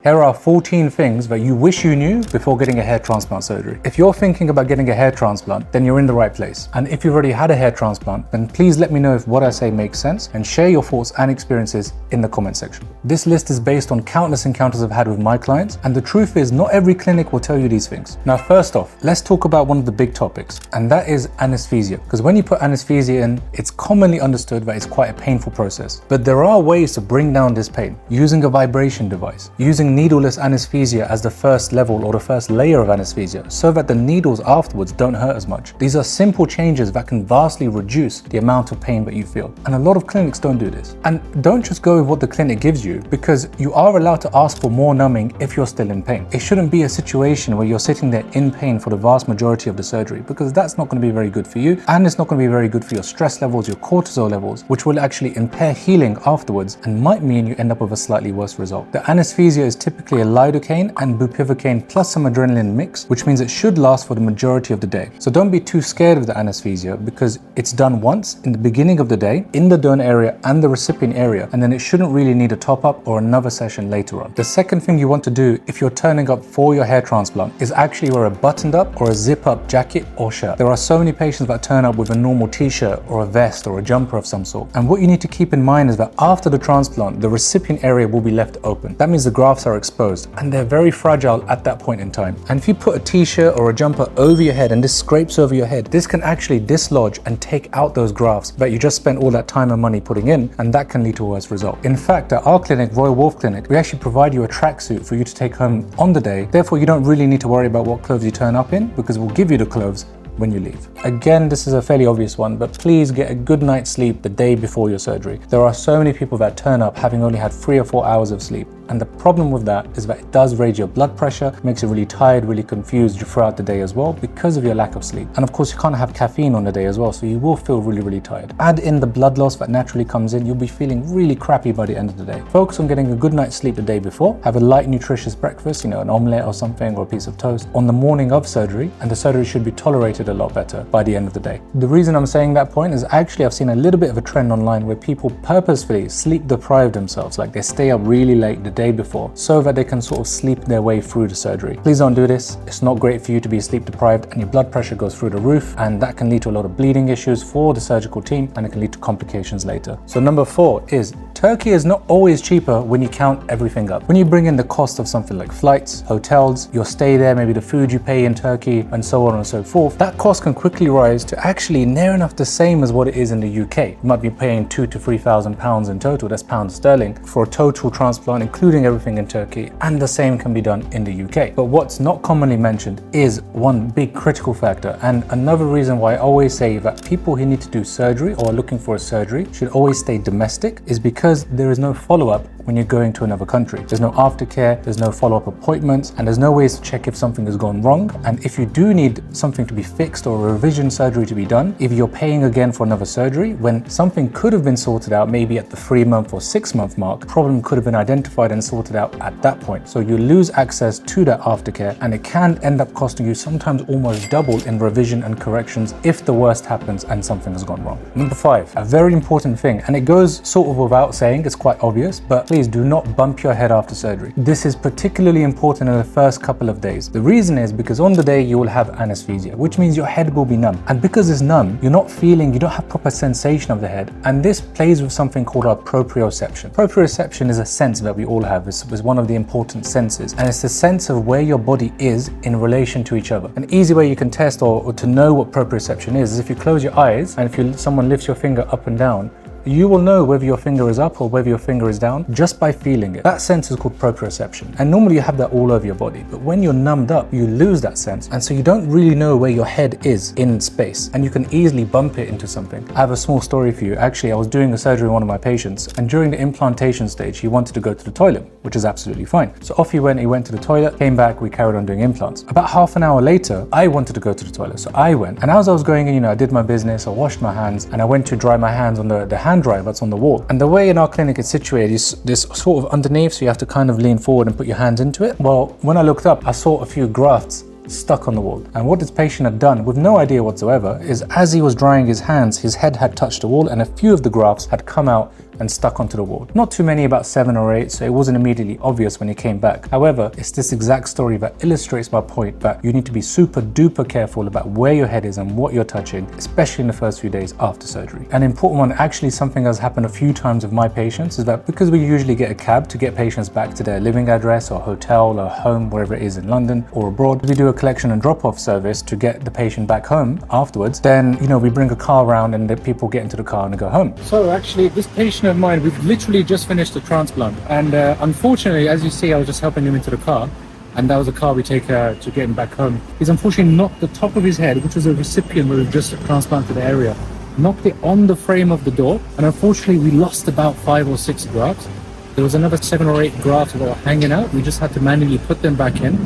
Here are 14 things that you wish you knew before getting a hair transplant surgery. If you're thinking about getting a hair transplant, then you're in the right place. And if you've already had a hair transplant, then please let me know if what I say makes sense and share your thoughts and experiences in the comment section. This list is based on countless encounters I've had with my clients, and the truth is not every clinic will tell you these things. Now, first off, let's talk about one of the big topics, and that is anesthesia. Because when you put anesthesia in, it's commonly understood that it's quite a painful process. But there are ways to bring down this pain using a vibration device, using needleless anesthesia as the first level or the first layer of anesthesia so that the needles afterwards don't hurt as much. These are simple changes that can vastly reduce the amount of pain that you feel. And a lot of clinics don't do this. And don't just go with what the clinic gives you, because you are allowed to ask for more numbing if you're still in pain. It shouldn't be a situation where you're sitting there in pain for the vast majority of the surgery, because that's not going to be very good for you, and it's not going to be very good for your stress levels, your cortisol levels, which will actually impair healing afterwards and might mean you end up with a slightly worse result. The anesthesia is typically a lidocaine and bupivacaine plus some adrenaline mix, which means it should last for the majority of the day. So don't be too scared of the anesthesia, because it's done once in the beginning of the day in the donor area and the recipient area, and then it shouldn't really need a top-up or another session later on. The second thing you want to do if you're turning up for your hair transplant is actually wear a buttoned up or a zip-up jacket or shirt. There are so many patients that turn up with a normal t-shirt or a vest or a jumper of some sort, and what you need to keep in mind is that after the transplant, the recipient area will be left open. That means the grafts are exposed, and they're very fragile at that point in time. And if you put a t-shirt or a jumper over your head and this scrapes over your head, this can actually dislodge and take out those grafts that you just spent all that time and money putting in, and that can lead to a worse result. In fact, at our clinic, Wharf Clinic, we actually provide you a tracksuit for you to take home on the day. Therefore, you don't really need to worry about what clothes you turn up in, because we'll give you the clothes when you leave. Again, this is a fairly obvious one, but please get a good night's sleep the day before your surgery. There are so many people that turn up having only had 3 or 4 hours of sleep. And the problem with that is that it does raise your blood pressure, makes you really tired, really confused throughout the day as well because of your lack of sleep. And of course, you can't have caffeine on the day as well, so you will feel really, really tired. Add in the blood loss that naturally comes in, you'll be feeling really crappy by the end of the day. Focus on getting a good night's sleep the day before. Have a light, nutritious breakfast, an omelette or something, or a piece of toast on the morning of surgery, and the surgery should be tolerated a lot better by the end of the day. The reason I'm saying that point is actually I've seen a little bit of a trend online where people purposefully sleep deprive themselves, like they stay up really late the day before so that they can sort of sleep their way through the surgery. Please don't do this. It's not great for you to be sleep deprived, and your blood pressure goes through the roof, and that can lead to a lot of bleeding issues for the surgical team, and it can lead to complications later. So number 4 is Turkey is not always cheaper when you count everything up. When you bring in the cost of something like flights, hotels, your stay there, maybe the food you pay in Turkey, and so on and so forth, that cost can quickly rise to actually near enough the same as what it is in the UK. You might be paying £2,000 to £3,000 in total, that's pounds sterling, for a total transplant, including everything in Turkey, and the same can be done in the UK. But what's not commonly mentioned is one big critical factor, and another reason why I always say that people who need to do surgery or are looking for a surgery should always stay domestic, is because there is no follow-up when you're going to another country. There's no aftercare, there's no follow-up appointments, and there's no ways to check if something has gone wrong. And if you do need something to be fixed or a revision surgery to be done, if you're paying again for another surgery, when something could have been sorted out maybe at the 3-month or 6-month mark, problem could have been identified and sorted out at that point. So you lose access to that aftercare, and it can end up costing you sometimes almost double in revision and corrections if the worst happens and something has gone wrong. Number 5, a very important thing, and it goes sort of without saying, it's quite obvious, but please do not bump your head after surgery. This is particularly important in the first couple of days. The reason is because on the day you will have anesthesia, which means your head will be numb. And because it's numb, you don't have proper sensation of the head. And this plays with something called our proprioception. Proprioception is a sense that we all have. It's one of the important senses. And it's the sense of where your body is in relation to each other. An easy way you can test or to know what proprioception is if you close your eyes, and if someone lifts your finger up and down, you will know whether your finger is up or whether your finger is down just by feeling it. That sense is called proprioception. And normally you have that all over your body. But when you're numbed up, you lose that sense. And so you don't really know where your head is in space. And you can easily bump it into something. I have a small story for you. Actually, I was doing a surgery on one of my patients. And during the implantation stage, he wanted to go to the toilet, which is absolutely fine. So off he went to the toilet, came back, we carried on doing implants. About half an hour later, I wanted to go to the toilet. So I went. And as I was going in, I did my business, I washed my hands, and I went to dry my hands on the hand dryer that's on the wall. And the way in our clinic it's situated is this sort of underneath, so you have to kind of lean forward and put your hands into it. Well, when I looked up, I saw a few grafts stuck on the wall. And what this patient had done, with no idea whatsoever, is as he was drying his hands, his head had touched the wall and a few of the grafts had come out and stuck onto the wall. Not too many, about 7 or 8, so it wasn't immediately obvious when he came back. However, it's this exact story that illustrates my point that you need to be super duper careful about where your head is and what you're touching, especially in the first few days after surgery. An important one, actually something that's happened a few times with my patients, is that because we usually get a cab to get patients back to their living address or hotel or home, wherever it is in London or abroad, we do a collection and drop-off service to get the patient back home afterwards. Then, we bring a car around and the people get into the car and go home. So actually, this patient of mine, we've literally just finished a transplant, and unfortunately, as you see, I was just helping him into the car, and that was a car we take to get him back home. He's unfortunately knocked the top of his head, which was a recipient where we've just transplanted the area, knocked it on the frame of the door, and unfortunately we lost about 5 or 6 grafts. There was another 7 or 8 grafts that were hanging out. We just had to manually put them back in.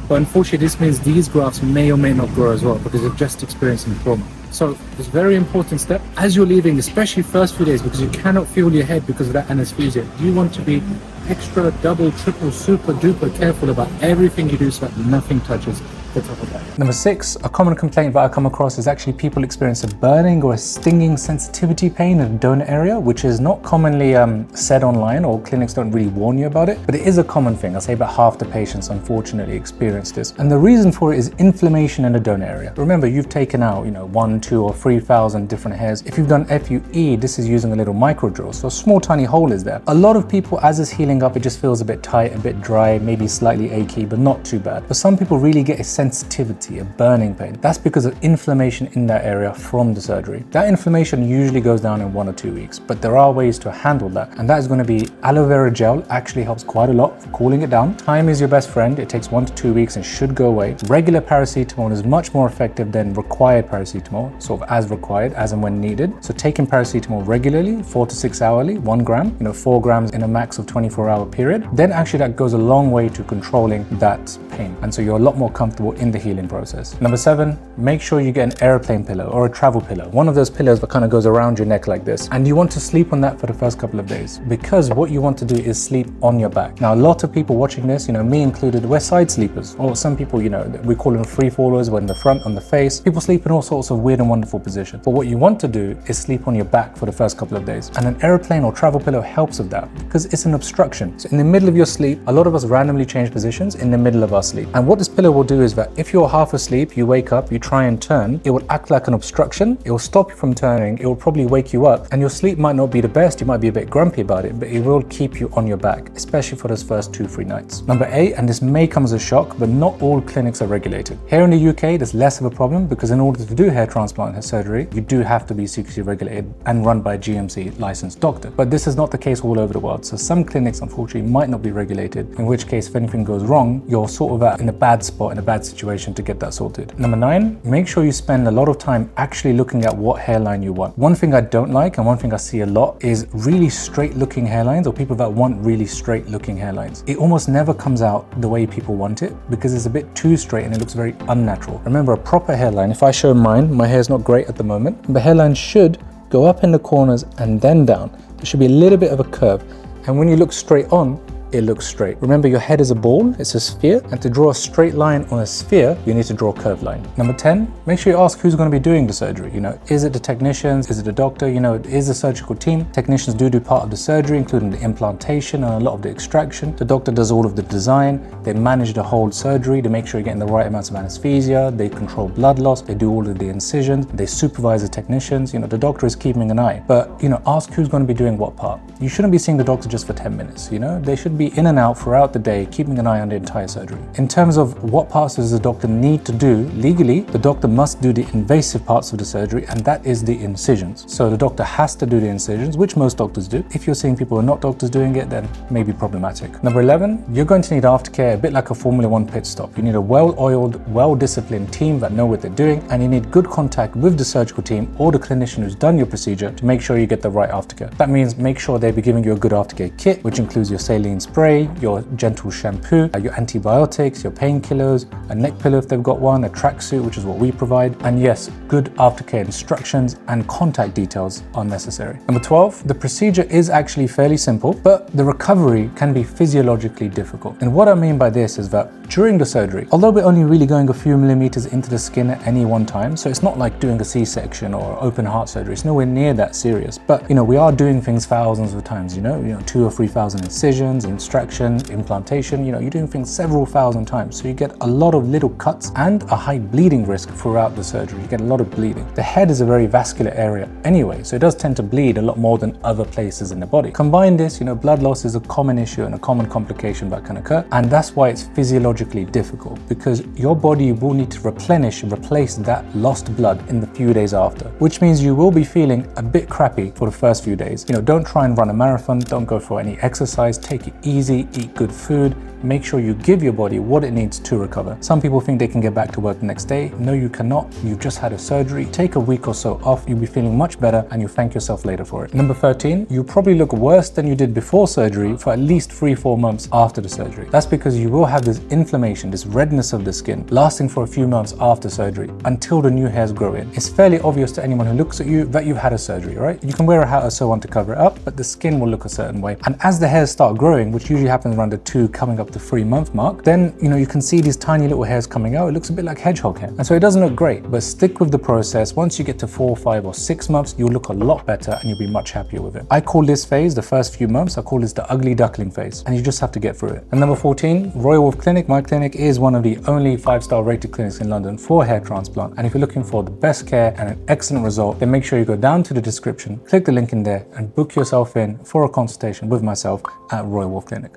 But unfortunately, this means these grafts may or may not grow as well because they've just experienced some trauma. So it's a very important step as you're leaving, especially first few days, because you cannot feel your head because of that anesthesia. You want to be extra, double, triple, super duper careful about everything you do so that nothing touches the top of that. Number 6, a common complaint that I come across is actually people experience a burning or a stinging sensitivity pain in the donor area, which is not commonly said online, or clinics don't really warn you about it, but it is a common thing. I say about half the patients unfortunately experience this. And the reason for it is inflammation in the donor area. Remember, you've taken out, 1, 2 or 3,000 different hairs. If you've done FUE, this is using a little micro drill, so a small tiny hole is there. A lot of people, as it's healing up, it just feels a bit tight, a bit dry, maybe slightly achy, but not too bad. But some people really get a sensitivity, a burning pain. That's because of inflammation in that area from the surgery. That inflammation usually goes down in 1 or 2 weeks, but there are ways to handle that, and that is going to be aloe vera gel. Actually helps quite a lot for cooling it down. Time is your best friend. It takes 1 to 2 weeks and should go away. Regular paracetamol is much more effective than required paracetamol, sort of as required, as and when needed. So taking paracetamol regularly, 4 to 6 hourly, 1 gram, 4 grams in a max of 24-hour period, then actually that goes a long way to controlling that pain. And so you're a lot more comfortable in the healing process. Number 7, make sure you get an airplane pillow or a travel pillow. One of those pillows that kind of goes around your neck like this. And you want to sleep on that for the first couple of days, because what you want to do is sleep on your back. Now, a lot of people watching this, me included, we're side sleepers, or some people, we call them free fallers, when the front on the face. People sleep in all sorts of weird and wonderful positions. But what you want to do is sleep on your back for the first couple of days. And an airplane or travel pillow helps with that because it's an obstruction. So in the middle of your sleep, a lot of us randomly change positions in the middle of our sleep. And what this pillow will do is that if you're half asleep, you wake up, you try and turn, it will act like an obstruction. It will stop you from turning. It will probably wake you up, and your sleep might not be the best. You might be a bit grumpy about it, but it will keep you on your back, especially for those first 2-3 nights. Number 8, and this may come as a shock, but not all clinics are regulated. Here in the UK, there's less of a problem because in order to do hair transplant surgery, you do have to be CQC regulated and run by a GMC licensed doctor. But this is not the case all over the world. So some clinics, unfortunately, might not be regulated, in which case, if anything goes wrong, you're sort of in a bad spot, in a bad situation to get that sorted. Number 9, make sure you spend a lot of time actually looking at what hairline you want. One thing I don't like, and one thing I see a lot, is really straight looking hairlines, or people that want really straight looking hairlines. It almost never comes out the way people want it because it's a bit too straight and it looks very unnatural. Remember, a proper hairline, if I show mine, my hair's not great at the moment, the hairline should go up in the corners and then down. There should be a little bit of a curve. And when you look straight on, it looks straight. Remember, your head is a ball, it's a sphere, and to draw a straight line on a sphere, you need to draw a curved line. Number 10, make sure you ask who's going to be doing the surgery. Is it the technicians? Is it the doctor? Is the surgical team? Technicians do part of the surgery, including the implantation and a lot of the extraction. The doctor does all of the design. They manage the whole surgery. They make sure you're getting the right amounts of anesthesia. They control blood loss. They do all of the incisions. They supervise the technicians. The doctor is keeping an eye. But, ask who's going to be doing what part. You shouldn't be seeing the doctor just for 10 minutes. They should be in and out throughout the day, keeping an eye on the entire surgery. In terms of what parts does the doctor need to do, legally, the doctor must do the invasive parts of the surgery, and that is the incisions. So the doctor has to do the incisions, which most doctors do. If you're seeing people who are not doctors doing it, then it may be problematic. Number 11, you're going to need aftercare, a bit like a Formula 1 pit stop. You need a well-oiled, well-disciplined team that know what they're doing, and you need good contact with the surgical team or the clinician who's done your procedure to make sure you get the right aftercare. That means make sure they be giving you a good aftercare kit, which includes your saline spray, spray, your gentle shampoo, your antibiotics, your painkillers, a neck pillow if they've got one, a tracksuit, which is what we provide. And yes, good aftercare instructions and contact details are necessary. Number 12, the procedure is actually fairly simple, but the recovery can be physiologically difficult. And what I mean by this is that during the surgery, although we're only really going a few millimeters into the skin at any one time, so it's not like doing a C-section or open heart surgery, it's nowhere near that serious. But we are doing things thousands of times, 2,000 or 3,000 incisions, extraction, implantation, you're doing things several thousand times. So you get a lot of little cuts and a high bleeding risk throughout the surgery. You get a lot of bleeding. The head is a very vascular area anyway, so it does tend to bleed a lot more than other places in the body. Combine this, blood loss is a common issue and a common complication that can occur, and that's why it's physiologically difficult, because your body will need to replace that lost blood in the few days after, which means you will be feeling a bit crappy for the first few days. Don't try and run a marathon, don't go for any exercise, take it easy, eat good food, make sure you give your body what it needs to recover. Some people think they can get back to work the next day. No, you cannot. You've just had a surgery. Take a week or so off, you'll be feeling much better and you'll thank yourself later for it. Number 13, you probably look worse than you did before surgery for at least 3-4 months after the surgery. That's because you will have this inflammation, this redness of the skin lasting for a few months after surgery until the new hairs grow in. It's fairly obvious to anyone who looks at you that you've had a surgery, right? You can wear a hat or so on to cover it up, but the skin will look a certain way. And as the hairs start growing, which usually happens around the 2 coming up to 3 month mark, then you can see these tiny little hairs coming out. It looks a bit like hedgehog hair. And so it doesn't look great, but stick with the process. Once you get to 4, 5 or 6 months, you'll look a lot better and you'll be much happier with it. I call this phase, the first few months, I call this the ugly duckling phase, and you just have to get through it. And number 14, Royal Wharf Clinic. My clinic is one of the only 5-star rated clinics in London for hair transplant. And if you're looking for the best care and an excellent result, then make sure you go down to the description, click the link in there and book yourself in for a consultation with myself at Royal Wharf Clinic.